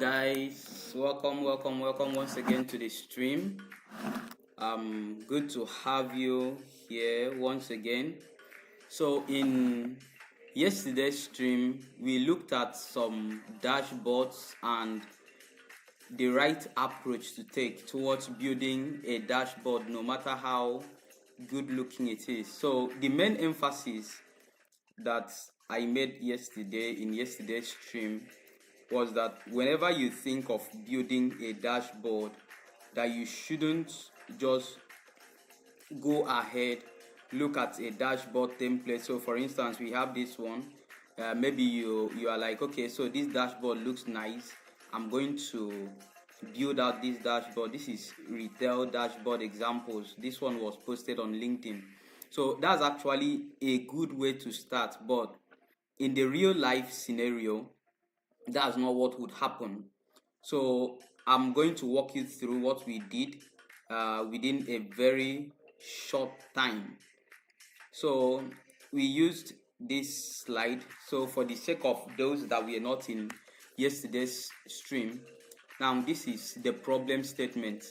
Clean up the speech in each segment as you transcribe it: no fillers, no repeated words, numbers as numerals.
guys, welcome once again to the stream. Good to have you here once again. So in yesterday's stream, we looked at some dashboards and the right approach to take towards building a dashboard, no matter how good looking it is. So the main emphasis that I made yesterday in yesterday's stream was that whenever you think of building a dashboard, that you shouldn't just go ahead, look at a dashboard template. So for instance, we have this one. Maybe you are like, okay, so this dashboard looks nice. I'm going to build out this dashboard. This is retail dashboard examples. This one was posted on LinkedIn. So that's actually a good way to start, but in the real life scenario, that's not what would happen. So I'm going to walk you through what we did within a very short time. So we used this slide. So for the sake of those that were not in yesterday's stream, now this is the problem statement.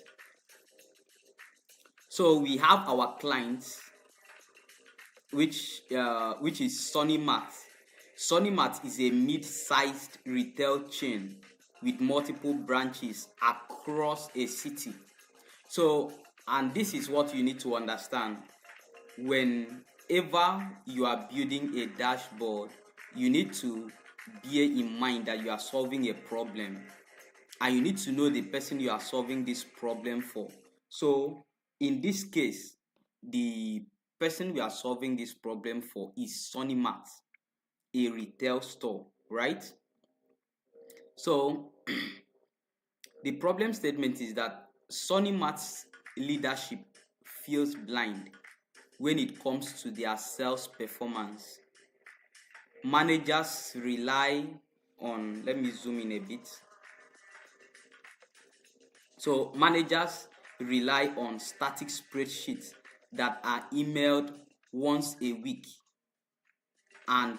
So we have our clients, which is Sunny Mart. Sunny Mart is a mid-sized retail chain with multiple branches across a city. So, and this is what you need to understand. Whenever you are building a dashboard, you need to bear in mind that you are solving a problem, and you need to know the person you are solving this problem for. So, in this case, the person we are solving this problem for is Sunny Mart, a retail store, right? So the problem statement is that Sunny Mart's leadership feels blind when it comes to their sales performance. Managers rely on, let me zoom in a bit. So managers rely on static spreadsheets that are emailed once a week, and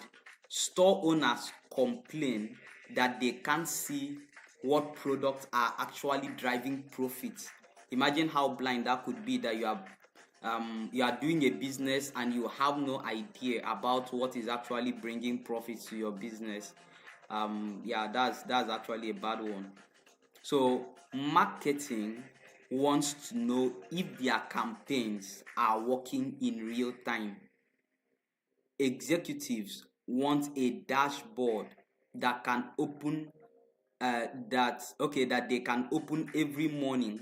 store owners complain that they can't see what products are actually driving profits. Imagine how blind that could be, that you are doing a business and you have no idea about what is actually bringing profits to your business. That's actually a bad one. So marketing wants to know if their campaigns are working in real time. Executives want a dashboard that can open that they can open every morning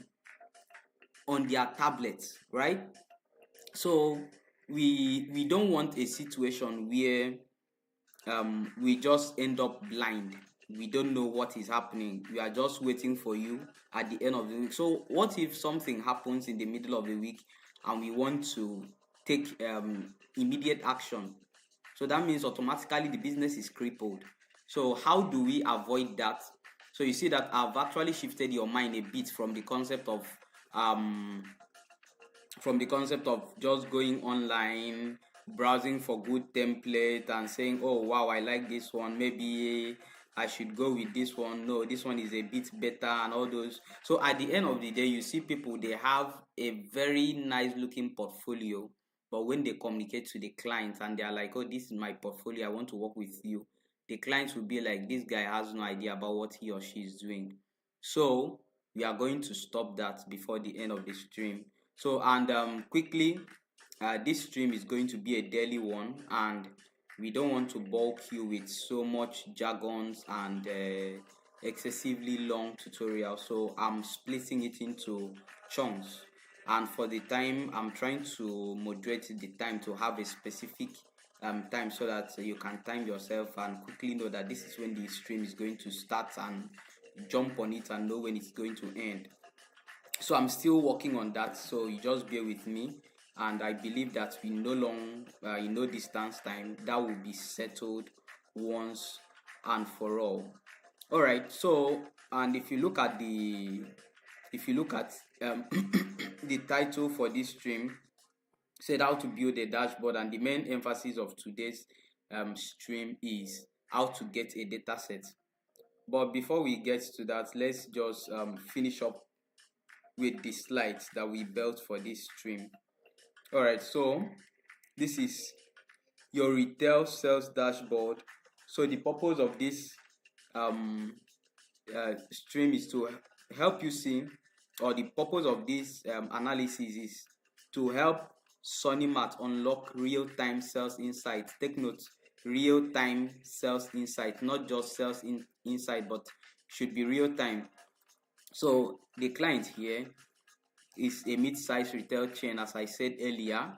on their tablets, right? So we don't want a situation where we just end up blind. We don't know what is happening. We are just waiting for you at the end of the week. So what if something happens in the middle of the week and we want to take immediate action? So that means automatically the business is crippled. So how do we avoid that? So you see that I've actually shifted your mind a bit from the concept of just going online, browsing for good template and saying, oh wow, I like this one, maybe I should go with this one. No, this one is a bit better, and all those. So at the end of the day, you see people, they have a very nice looking portfolio, but when they communicate to the clients and they are like, oh, this is my portfolio, I want to work with you, the clients will be like, this guy has no idea about what he or she is doing. So we are going to stop that before the end of the stream. So, and quickly, this stream is going to be a daily one, and we don't want to bulk you with so much jargons and excessively long tutorials. So I'm splitting it into chunks, and for the time, I'm trying to moderate the time to have a specific time, so that you can time yourself and quickly know that this is when the stream is going to start, and jump on it and know when it's going to end. So I'm still working on that, so you just bear with me, and I believe that in no distance time, that will be settled once and for all. All right. So, and if you look at the the title for this stream, said how to build a dashboard, and the main emphasis of today's stream is how to get a data set. But before we get to that, let's just finish up with the slides that we built for this stream. All right, so this is your retail sales dashboard. So the purpose of this um, stream is to help you see, or the purpose of this analysis is to help Sonimat unlock real-time sales insights. Take note, real-time sales insight, not just sales insight, but should be real-time. So the client here is a mid-sized retail chain, as I said earlier,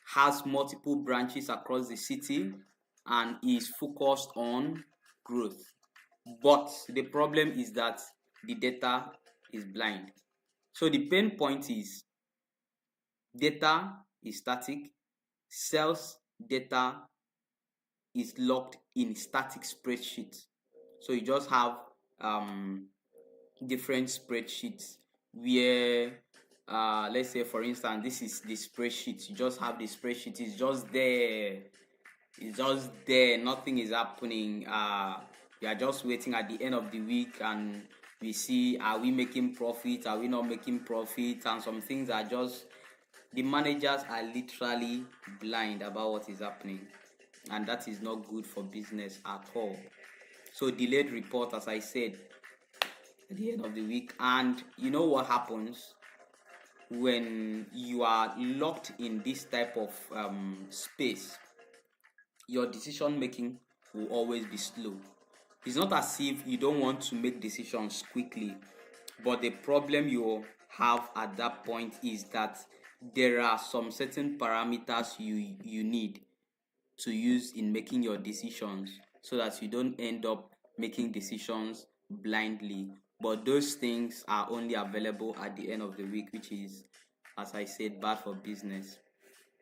has multiple branches across the city and is focused on growth. But the problem is that the data is blind. So the pain point is data is static, sales data is locked in static spreadsheets. So you just have different spreadsheets where let's say for instance this is the spreadsheet. You just have the spreadsheet, it's just there, nothing is happening. You are just waiting at the end of the week and we see, are we making profit, are we not making profit, and some things are just, the managers are literally blind about what is happening, and that is not good for business at all. So delayed report, as I said, at the end of the week. And you know what happens when you are locked in this type of space? Your decision making will always be slow. It's not as if you don't want to make decisions quickly, but the problem you have at that point is that there are some certain parameters you need to use in making your decisions so that you don't end up making decisions blindly. But those things are only available at the end of the week, which is, as I said, bad for business.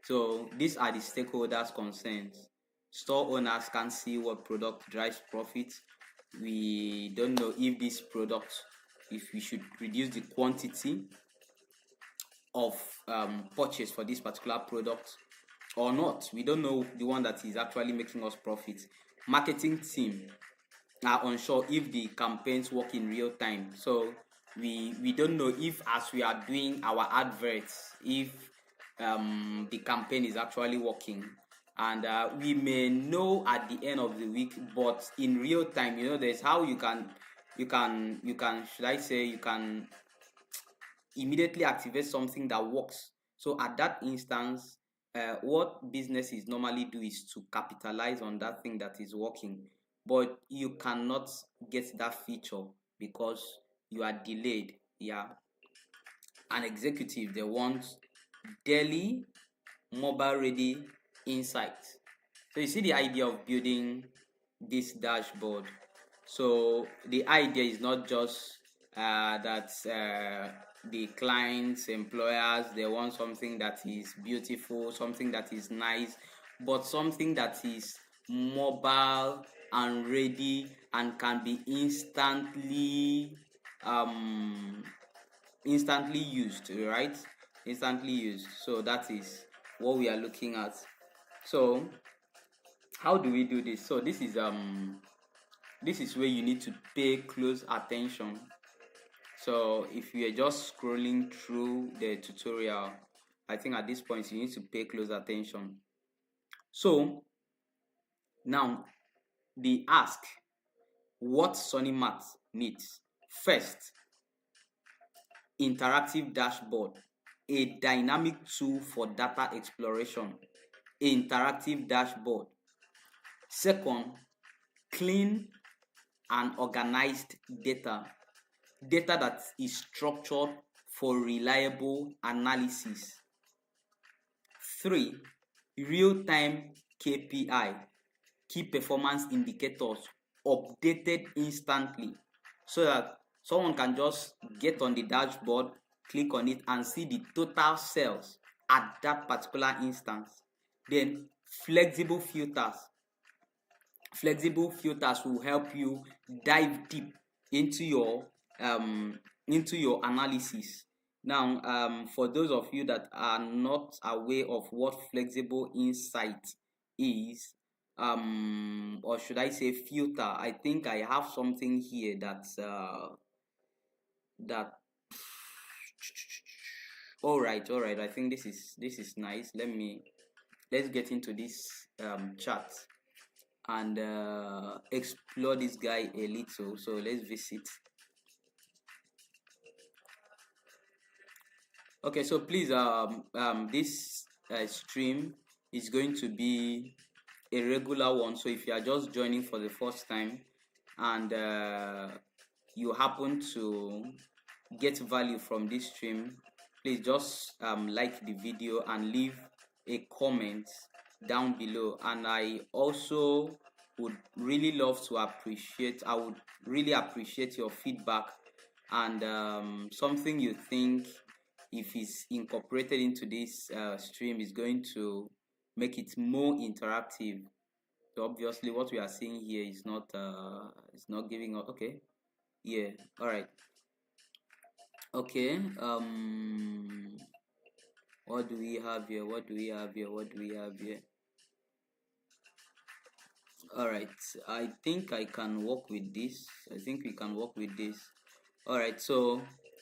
So these are the stakeholders' concerns. Store owners can't see what product drives profit. We don't know if this product, if we should reduce the quantity of purchase for this particular product or not. We don't know the one that is actually making us profit. Marketing team are unsure if the campaigns work in real time. So we don't know if, as we are doing our adverts, if the campaign is actually working. And we may know at the end of the week, but in real time, there's how you can should I say, you can immediately activate something that works. So at that instance, what businesses normally do is to capitalize on that thing that is working, but you cannot get that feature because you are delayed. Yeah, an executive, they want daily mobile ready insights. So you see the idea of building this dashboard. So the idea is not just that the clients, employers, they want something that is beautiful, something that is nice, but something that is mobile and ready and can be um instantly used, right? Instantly used. So that is what we are looking at. So how do we do this? So this is where you need to pay close attention. So if you are just scrolling through the tutorial, I think at this point you need to pay close attention. So now they ask what Sonimat needs. First, interactive dashboard, a dynamic tool for data exploration. Interactive dashboard. Second, clean and organized data that is structured for reliable analysis. 3, real-time KPI, key performance indicators, updated instantly, so that someone can just get on the dashboard, click on it and see the total sales at that particular instance. Then flexible filters. Flexible filters will help you dive deep into your analysis. Now, for those of you that are not aware of what flexible insight is, or should I say filter. I think I have something here that's that all right, I think this is nice. Let's get into this chat and explore this guy a little. So let's visit. Okay, so please, this stream is going to be a regular one. So if you are just joining for the first time and you happen to get value from this stream, please just like the video and leave a comment down below. And I also would really love to appreciate, I would really appreciate your feedback and something you think, if it's incorporated into this stream, is going to make it more interactive. So obviously what we are seeing here is not giving up. Okay, yeah, all right. Okay, what do we have here? What do we have here? What do we have here? All right, I think I can work with this. I think we can work with this. All right, so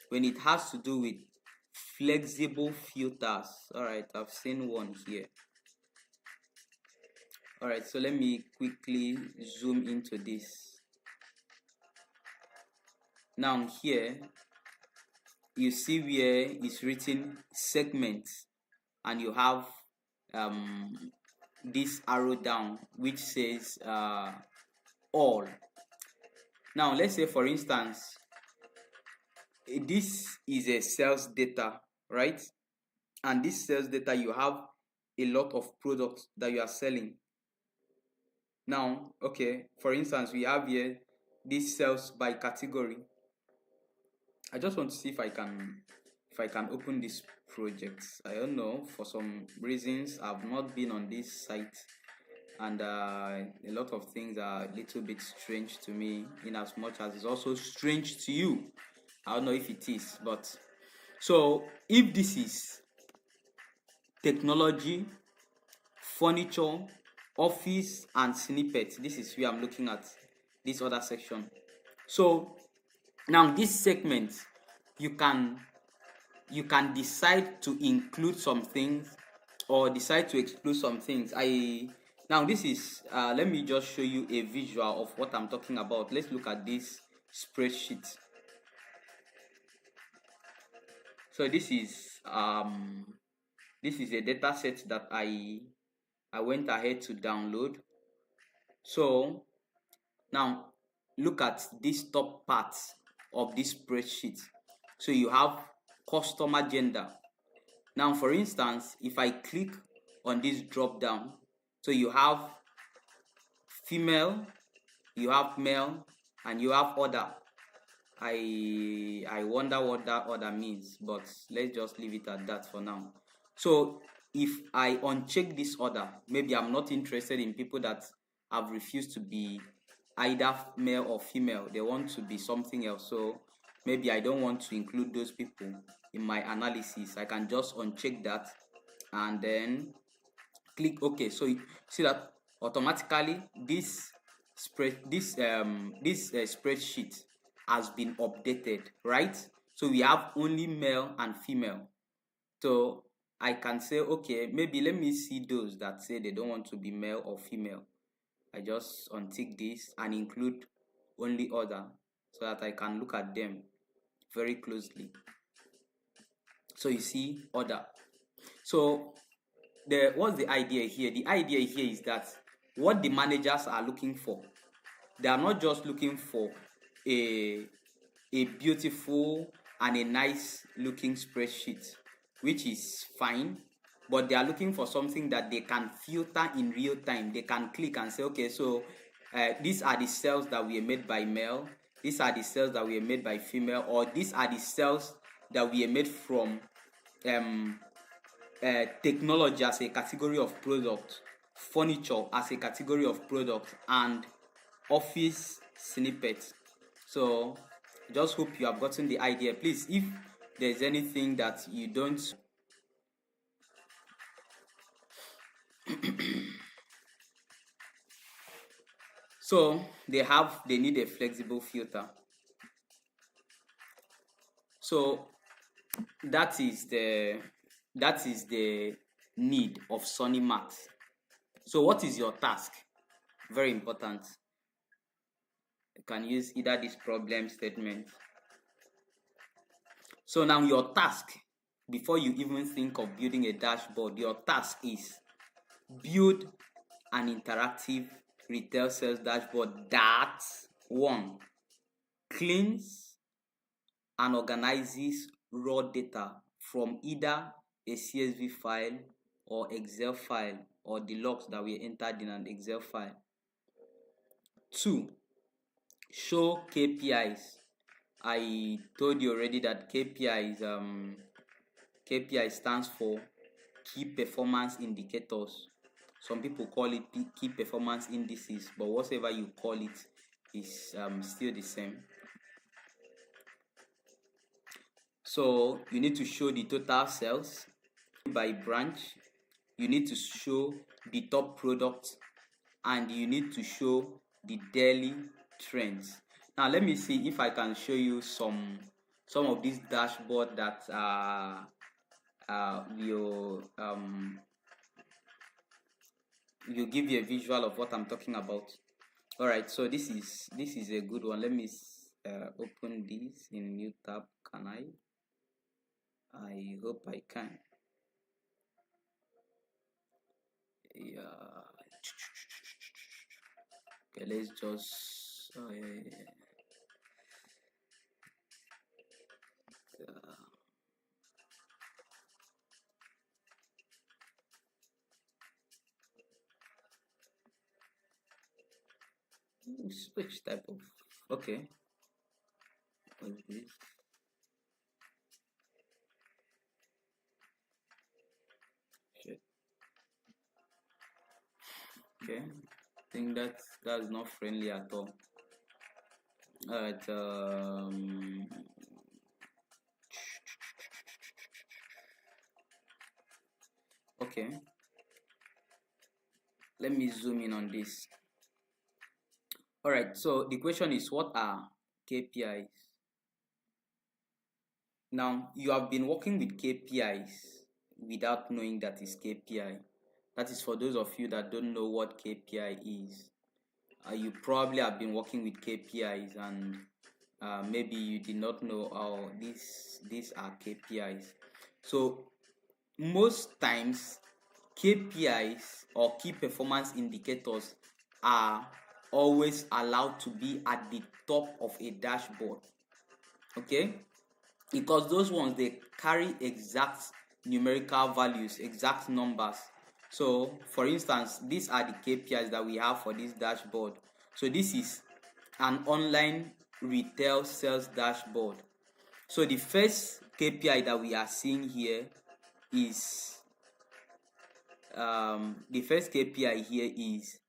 when it has to do with flexible filters, all right, I've seen one here. All right, so let me quickly zoom into this. Now here you see where it's written segments, and you have this arrow down which says all. Now let's say, for instance, this is a sales data, right? And this sales data, you have a lot of products that you are selling. Now, okay, for instance, we have here this sales by category. I just want to see if I can open this project. I don't know, for some reasons I've not been on this site, and a lot of things are a little bit strange to me, in as much as it's also strange to you. I don't know if it is, but so if this is technology, furniture, office, and snippets, this is where I'm looking at this other section. So now this segment, you can decide to include some things or decide to exclude some things. Now this is let me just show you a visual of what I'm talking about. Let's look at this spreadsheet. So this is a data set that I went ahead to download. So now look at this top part of this spreadsheet. So you have customer gender. Now, for instance, if I click on this drop down, so you have female, you have male, and you have other. I wonder what that other means, but let's just leave it at that for now. So if I uncheck this order, maybe I'm not interested in people that have refused to be either male or female. They want to be something else. So maybe I don't want to include those people in my analysis. I can just uncheck that and then click OK. So you see that automatically this spreadsheet has been updated, right? So we have only male and female. So I can say, okay, maybe let me see those that say they don't want to be male or female. I just untick this and include only other, so that I can look at them very closely. So you see other. So what's the idea here? The idea here is that what the managers are looking for, they are not just looking for a beautiful and a nice looking spreadsheet, which is fine, but they are looking for something that they can filter in real time. They can click and say, okay, so these are the cells that were made by male, these are the cells that were made by female, or these are the cells that were made from technology as a category of product, furniture as a category of product, and office snippets. So just hope you have gotten the idea. Please, if there's anything that you don't So they need a flexible filter. So that is the need of Sunny Max. So what is your task? Very important. You can use either this problem statement. So now your task, before you even think of building a dashboard, your task is build an interactive retail sales dashboard that, one, cleans and organizes raw data from either a CSV file or Excel file or the logs that we entered in an Excel file. Two, show KPIs. I told you already that KPI stands for key performance indicators. Some people call it key performance indices, but whatever you call it is still the same. So you need to show the total sales by branch. You need to show the top products, and you need to show the daily trends. Now let me see if I can show you some of these dashboard that will give you a visual of what I'm talking about. All right, so this is a good one. Let me open this in new tab. Can I hope I can. Yeah. Okay, let's just which type of, okay, what's this? Shit. Okay, I think that's not friendly at all. All right, okay, let me zoom in on this. All right, so the question is, what are KPIs? Now, you have been working with KPIs without knowing that is KPI. That is for those of you that don't know what KPI is. You probably have been working with KPIs and maybe you did not know how these are KPIs. So most times KPIs or key performance indicators are always allowed to be at the top of a dashboard, okay, because those ones, they carry exact numerical values, exact numbers. So for instance, these are the KPIs that we have for this dashboard. So this is an online retail sales dashboard. So the first KPI that we are seeing here is the first KPI here is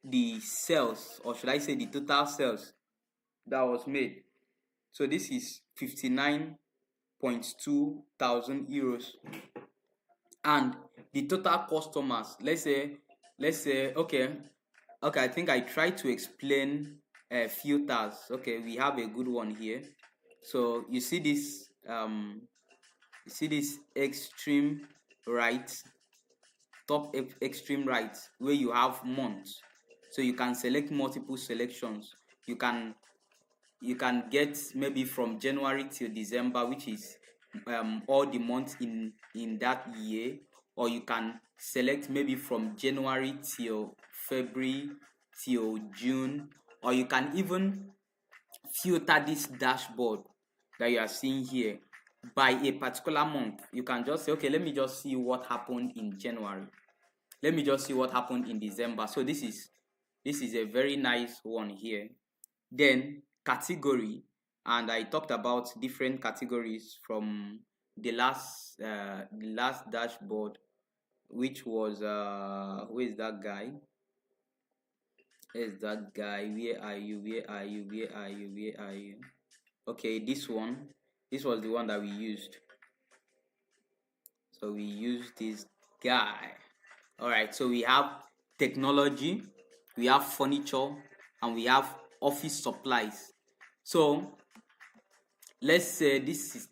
the sales, or should I say the total sales that was made. So this is 59.2 thousand euros, and the total customers, let's say okay, I think I tried to explain filters. Okay, we have a good one here. So you see this extreme right, top extreme right, where you have months. So you can select multiple selections. You can get maybe from January till December, which is all the months in that year, or you can select maybe from January till February till June, or you can even filter this dashboard that you are seeing here by a particular month. You can just say, okay, let me just see what happened in January, let me just see what happened in December. So this is a very nice one here. Then category, and I talked about different categories from the last dashboard, which was who is that guy? Where are you? Okay, this one. This was the one that we used. So we used this guy. All right, so we have technology, we have furniture, and we have office supplies. So let's say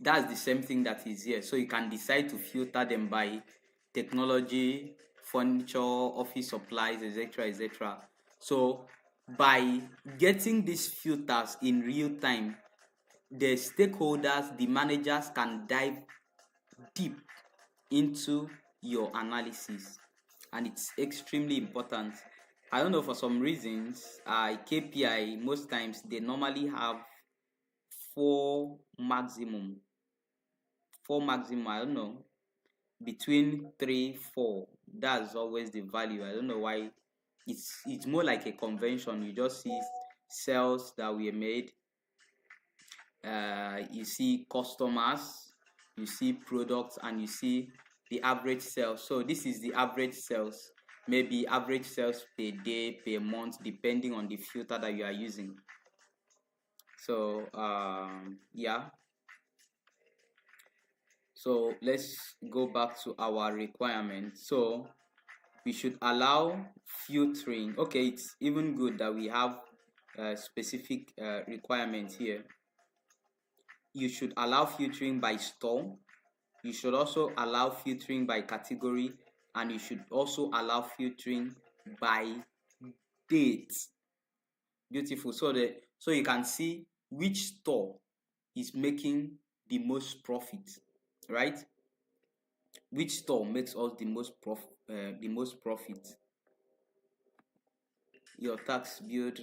that's the same thing that is here. So you can decide to filter them by technology, furniture, office supplies, etc., etc. So by getting these filters in real time, the stakeholders, the managers can dive deep into your analysis, and it's extremely important. I don't know, for some reasons, KPI most times they normally have four maximum. Four maximum, I don't know, between three, four. That's always the value. I don't know why. It's more like a convention. You just see sales that were made, you see customers, you see products, and you see the average sales. So this is the average sales, maybe average sales per day, per month, depending on the filter that you are using. So yeah, so let's go back to our requirement. So we should allow filtering. Okay, it's even good that we have specific requirements here. You should allow filtering by store. You should also allow filtering by category, and you should also allow filtering by date. Beautiful. So you can see which store is making the most profit, right? Which store makes us the most profit. Your tax build,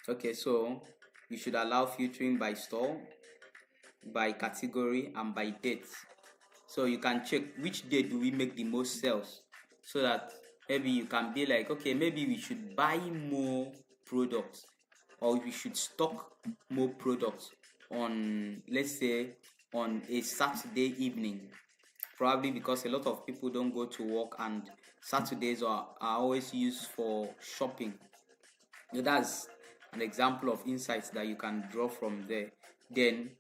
okay, so you should allow filtering by store, by category, and by date. So you can check which day do we make the most sales, so that maybe you can be like, okay, maybe we should buy more products, or we should stock more products on, let's say, on a Saturday evening, probably because a lot of people don't go to work, and Saturdays are always used for shopping. So that's an example of insights that you can draw from there. Then,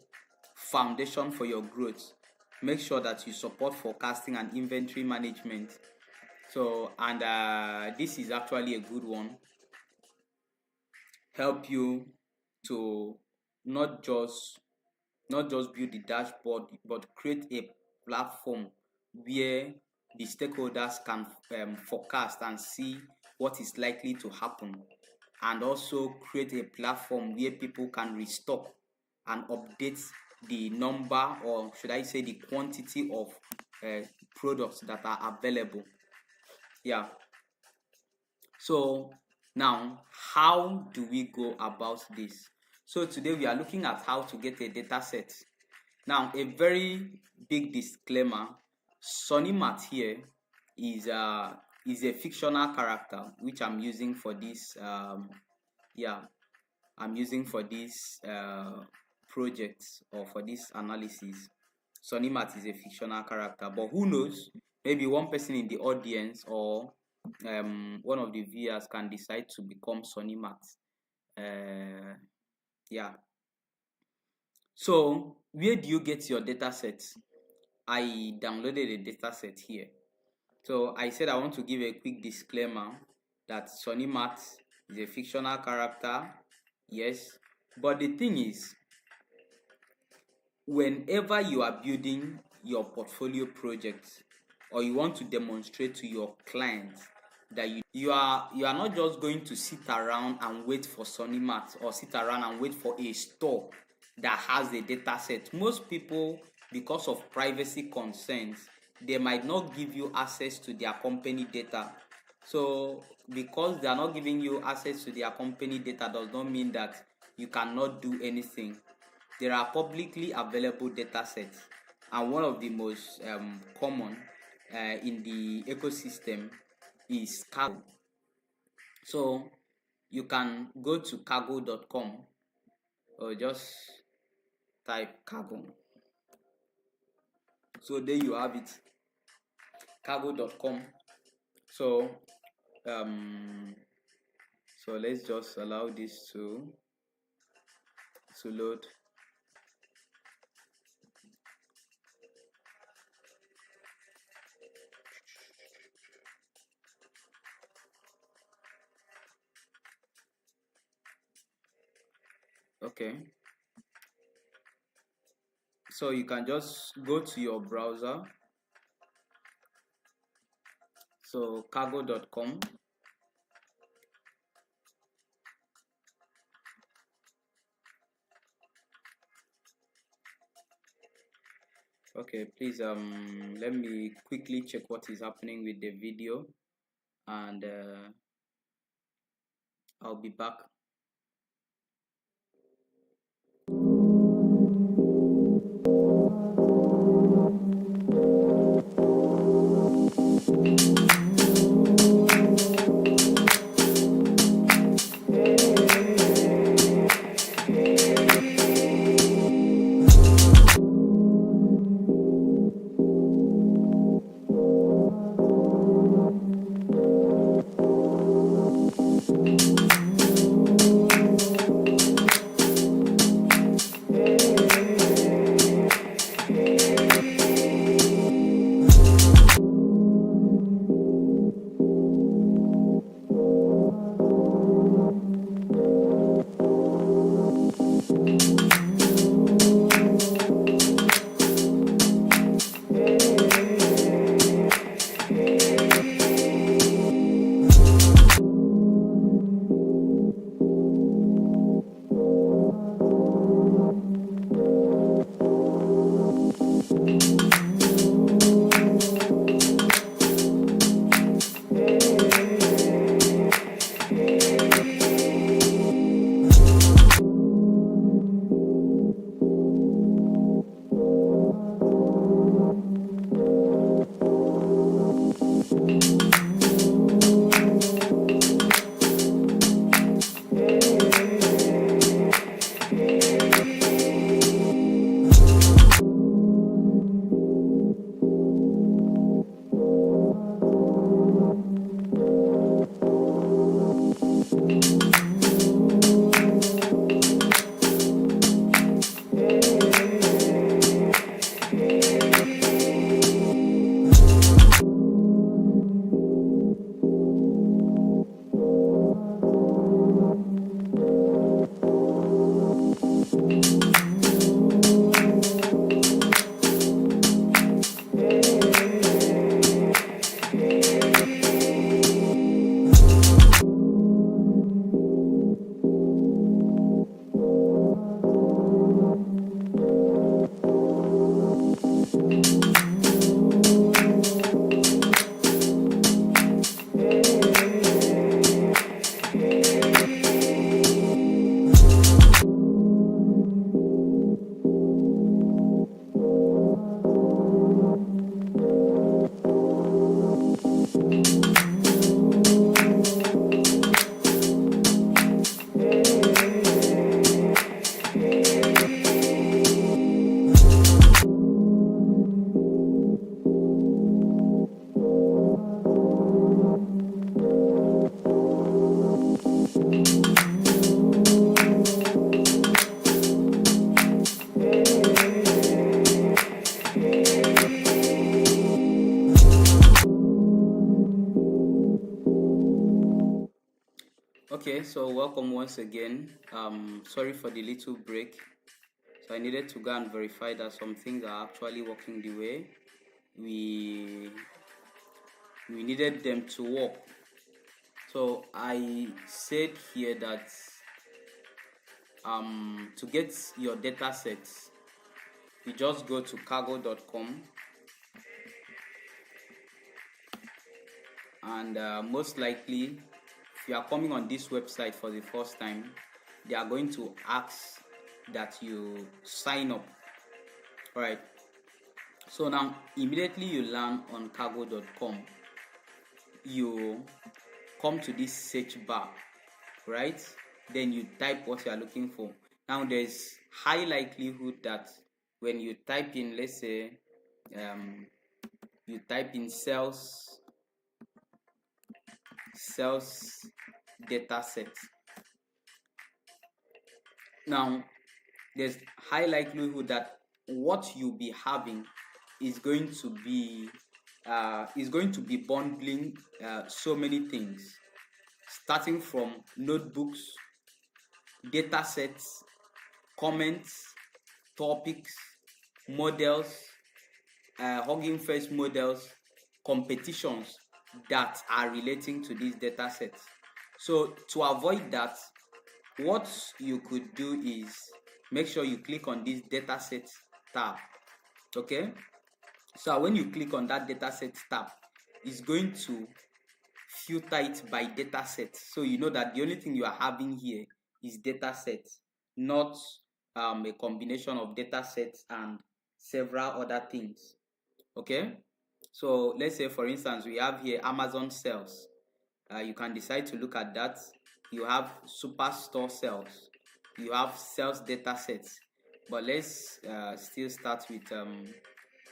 foundation for your growth. Make sure that you support forecasting and inventory management. So, and this is actually a good one. Help you to not just build the dashboard, but create a platform where the stakeholders can forecast and see what is likely to happen, and also create a platform where people can restock and update the number, or should I say the quantity of products that are available. Yeah. So now, how do we go about this? So today we are looking at how to get a data set. Now, a very big disclaimer: Sonny Matt here is a fictional character which I'm using for this. I'm using for this project, or for this analysis. Sonny Matt is a fictional character, but who knows? Maybe one person in the audience, or one of the viewers, can decide to become Sonny Matt. Yeah. So where do you get your data set? I downloaded a data set here. So I said I want to give a quick disclaimer that Sonny Matt is a fictional character. Yes, but the thing is, whenever you are building your portfolio project, or you want to demonstrate to your clients that you are not just going to sit around and wait for Sonny Matt, or sit around and wait for a store that has a data set. Most people, because of privacy concerns, they might not give you access to their company data. So because they are not giving you access to their company data, does not mean that you cannot do anything. There are publicly available data sets, and one of the most common in the ecosystem is Cargo. So you can go to cargo.com, or just type Cargo. So there you have it, cargo.com. So so let's just allow this to load. Okay, so you can just go to your browser, so cargo.com. Okay, please let me quickly check what is happening with the video, and I'll be back. Okay, so welcome once again. Sorry for the little break. So I needed to go and verify that some things are actually working the way we needed them to work. So I said here that to get your data sets, you just go to cargo.com, and most likely if you are coming on this website for the first time, they are going to ask that you sign up. All right, so now immediately you land on cargo.com, you come to this search bar, right? Then you type what you are looking for. Now there's high likelihood that when you type in, let's say you type in sales data set. Now there's high likelihood that what you'll be having is going to be bundling so many things, starting from notebooks, data sets, comments, topics, models, Hugging Face models, competitions that are relating to these data sets. So to avoid that, what you could do is make sure you click on this dataset tab. Okay, so when you click on that dataset tab, it's going to filter it by dataset. So you know that the only thing you are having here is dataset, not a combination of datasets and several other things. Okay, so let's say for instance we have here Amazon sales. You can decide to look at that. You have superstore sales, you have sales data sets, but let's still start with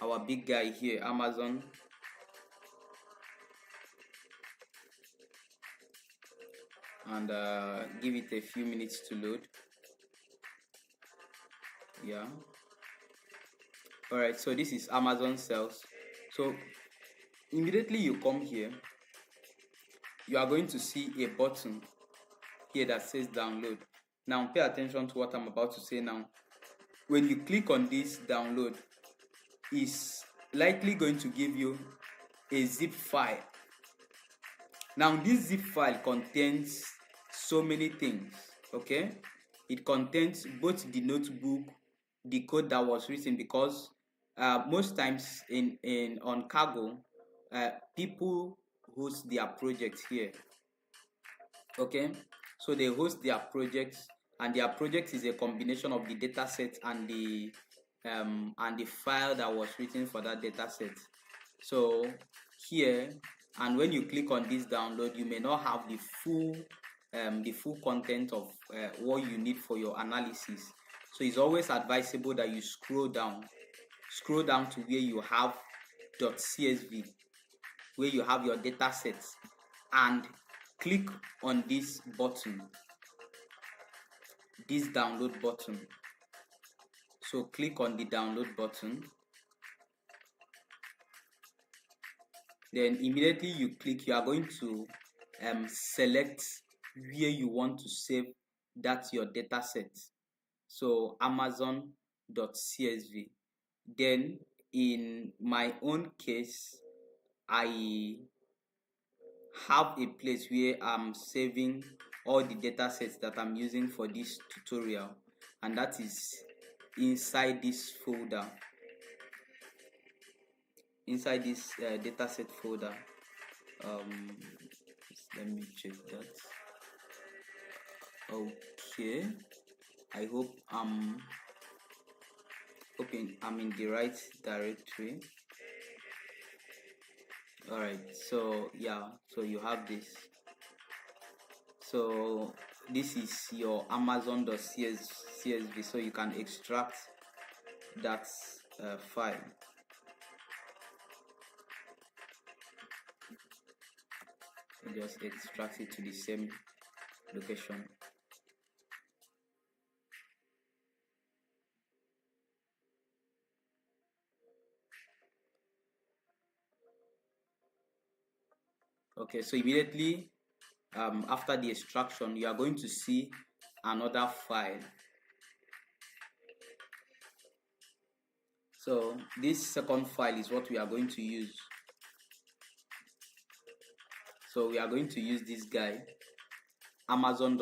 our big guy here, Amazon. And give it a few minutes to load. Yeah, all right, so this is Amazon sales. So immediately you come here, you are going to see a button here that says download. Now pay attention to what I'm about to say now. When you click on this download, it's likely going to give you a zip file. Now this zip file contains so many things. Okay, it contains both the notebook, the code that was written, because most times in on Cargo, people host their projects here. Okay, so they host their projects, and their project is a combination of the data set and the file that was written for that data set. So here, and when you click on this download, you may not have the full content of what you need for your analysis. So it's always advisable that you scroll down to where you have .csv, where you have your data sets, and click on this button, this download button. So click on the download button, then immediately you click, you are going to select where you want to save that your data set. So amazon.csv. Then in my own case, I have a place where I'm saving all the data sets that I'm using for this tutorial, and that is inside this folder, inside this dataset folder. Let me check that. Okay, I hope I'm in the right directory. All right, so yeah, so you have this. So this is your amazon.csv, so you can extract that file. You just extract it to the same location. Okay, so immediately after the extraction, you are going to see another file. So this second file is what we are going to use. So we are going to use this guy, Amazon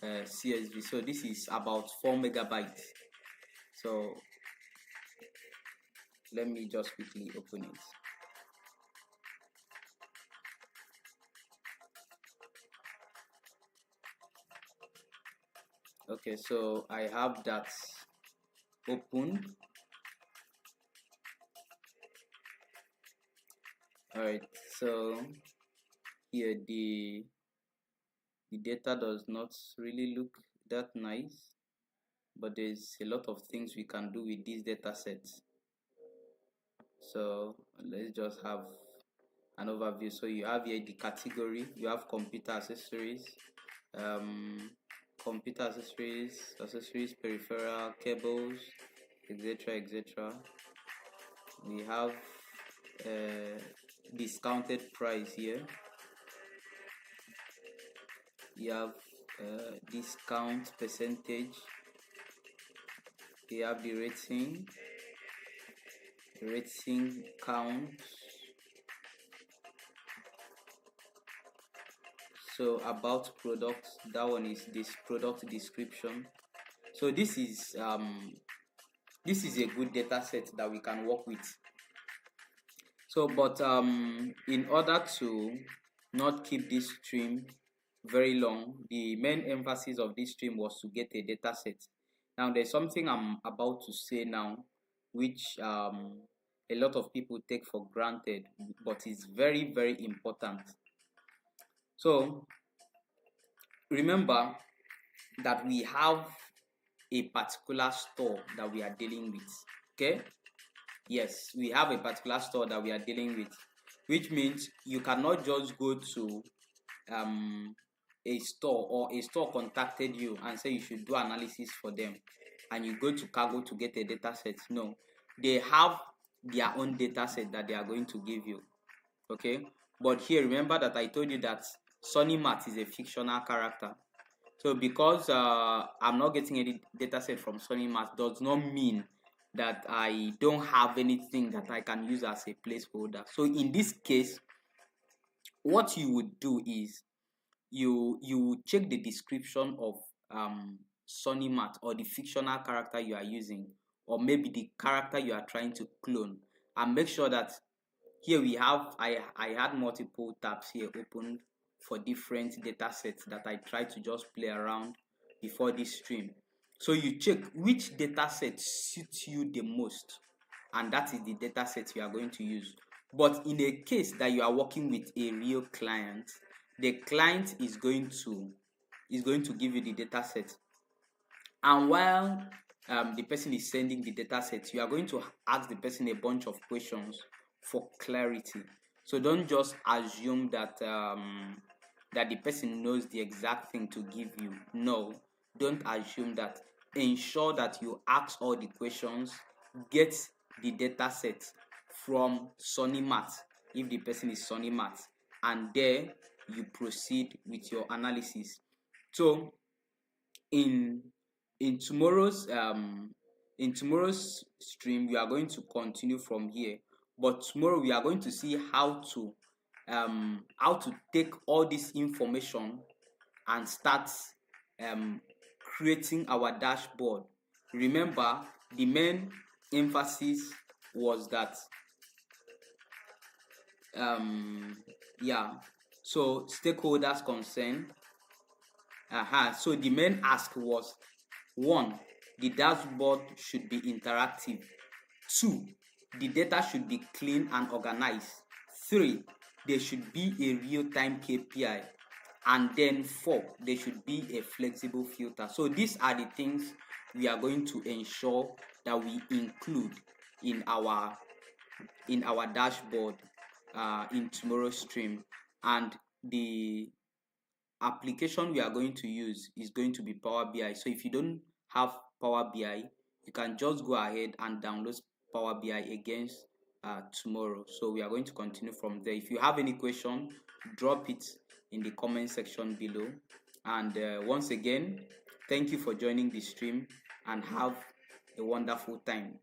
CSV. So this is about 4 megabytes. So let me just quickly open it. Okay, so I have that open. All right, so here the data does not really look that nice, but there's a lot of things we can do with these data sets. So let's just have an overview. So you have here the category, you have computer accessories, accessories, peripheral, cables, etc. We have discounted price here. You have discount percentage. We have the rating count. So about products, that one is this product description. So this is a good data set that we can work with. So but in order to not keep this stream very long, the main emphasis of this stream was to get a data set. Now there's something I'm about to say now which a lot of people take for granted, but it's very, very important. So remember that we have a particular store that we are dealing with. Okay, yes, we have a particular store that we are dealing with, which means you cannot just go to a store, or a store contacted you and say you should do analysis for them, and you go to Kaggle to get a data set. No, they have their own data set that they are going to give you. Okay, but here remember that I told you that Sonny Matt is a fictional character. So because I'm not getting any data set from Sonny Matt does not mean that I don't have anything that I can use as a placeholder. So in this case, what you would do is you check the description of Sonny Matt, or the fictional character you are using, or maybe the character you are trying to clone, and make sure that here we have I had multiple tabs here opened for different data sets that I try to just play around before this stream. So you check which data set suits you the most, and that is the data set you are going to use. But in a case that you are working with a real client, the client is going to give you the data set, and while the person is sending the data set, you are going to ask the person a bunch of questions for clarity. So don't just assume that that the person knows the exact thing to give you. No, don't assume that. Ensure that you ask all the questions, get the data set from Sonny Matt if the person is Sonny Matt, and there you proceed with your analysis. So in in tomorrow's stream, we are going to continue from here, but tomorrow we are going to see how to take all this information and start creating our dashboard. Remember, the main emphasis was that so stakeholders concerned. So the main ask was: 1, the dashboard should be interactive. 2, the data should be clean and organized. 3, there should be a real-time KPI. And then 4, there should be a flexible filter. So these are the things we are going to ensure that we include in our dashboard in tomorrow's stream. And the application we are going to use is going to be Power BI. So if you don't have Power BI, you can just go ahead and download Power BI against tomorrow. So we are going to continue from there. If you have any question, drop it in the comment section below. And once again, thank you for joining the stream, and have a wonderful time.